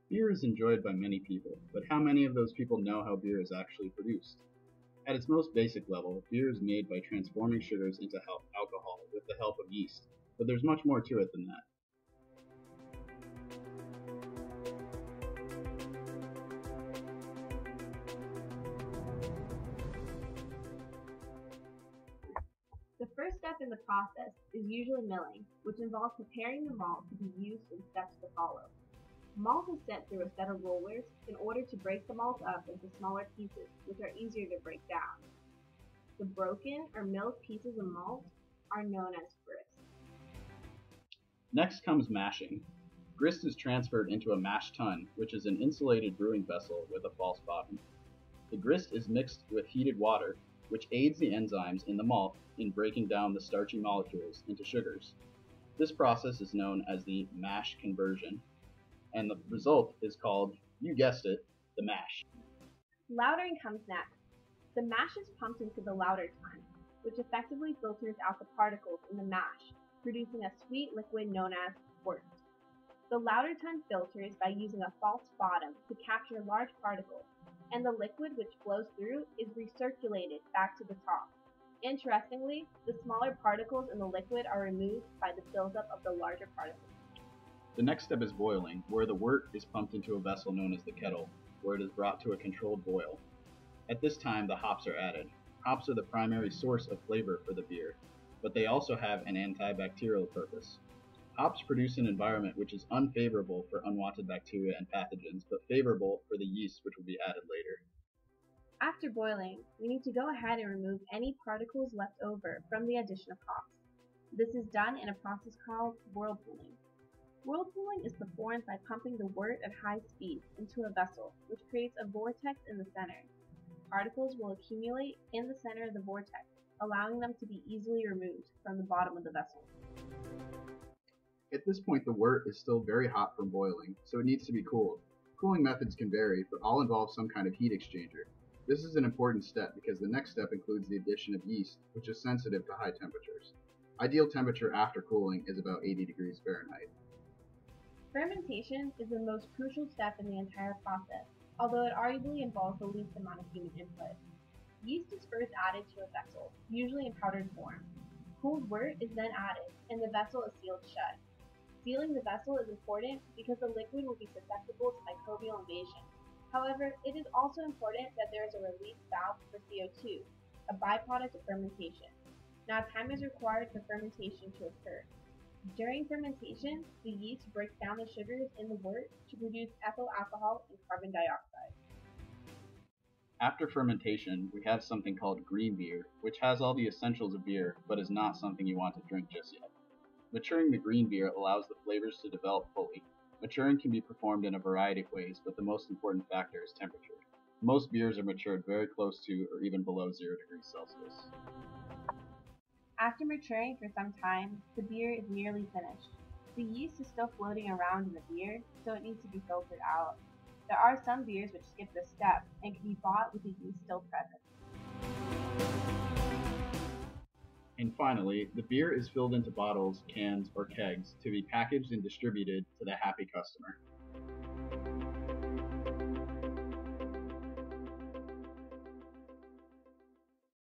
Beer is enjoyed by many people, but how many of those people know how beer is actually produced? At its most basic level, beer is made by transforming sugars into alcohol with the help of yeast, but there's much more to it than that. The first step in the process is usually milling, which involves preparing the malt to be used in steps to follow. Malt is sent through a set of rollers in order to break the malt up into smaller pieces, which are easier to break down. The broken or milled pieces of malt are known as grist. Next comes mashing. Grist is transferred into a mash tun, which is an insulated brewing vessel with a false bottom. The grist is mixed with heated water, which aids the enzymes in the malt in breaking down the starchy molecules into sugars. This process is known as the mash conversion, and the result is called, you guessed it, the mash. Lautering comes next. The mash is pumped into the lauter tun, which effectively filters out the particles in the mash, producing a sweet liquid known as wort. The lauter tun filters by using a false bottom to capture large particles, and the liquid which flows through is recirculated back to the top. Interestingly, the smaller particles in the liquid are removed by the buildup of the larger particles. The next step is boiling, where the wort is pumped into a vessel known as the kettle, where it is brought to a controlled boil. At this time, the hops are added. Hops are the primary source of flavor for the beer, but they also have an antibacterial purpose. Hops produce an environment which is unfavorable for unwanted bacteria and pathogens, but favorable for the yeast which will be added later. After boiling, we need to go ahead and remove any particles left over from the addition of hops. This is done in a process called whirlpooling. Whirlpooling is performed by pumping the wort at high speed into a vessel, which creates a vortex in the center. Particles will accumulate in the center of the vortex, allowing them to be easily removed from the bottom of the vessel. At this point, the wort is still very hot from boiling, so it needs to be cooled. Cooling methods can vary, but all involve some kind of heat exchanger. This is an important step because the next step includes the addition of yeast, which is sensitive to high temperatures. Ideal temperature after cooling is about 80 degrees Fahrenheit. Fermentation is the most crucial step in the entire process, although it arguably involves the least amount of human input. Yeast is first added to a vessel, usually in powdered form. Cooled wort is then added, and the vessel is sealed shut. Sealing the vessel is important because the liquid will be susceptible to microbial invasion. However, it is also important that there is a release valve for CO2, a byproduct of fermentation. Now, time is required for fermentation to occur. During fermentation, the yeast breaks down the sugars in the wort to produce ethyl alcohol and carbon dioxide. After fermentation, we have something called green beer, which has all the essentials of beer, but is not something you want to drink just yet. Maturing the green beer allows the flavors to develop fully. Maturing can be performed in a variety of ways, but the most important factor is temperature. Most beers are matured very close to or even below 0 degrees Celsius. After maturing for some time, the beer is nearly finished. The yeast is still floating around in the beer, so it needs to be filtered out. There are some beers which skip this step and can be bought with the yeast still present. And finally, the beer is filled into bottles, cans, or kegs to be packaged and distributed to the happy customer.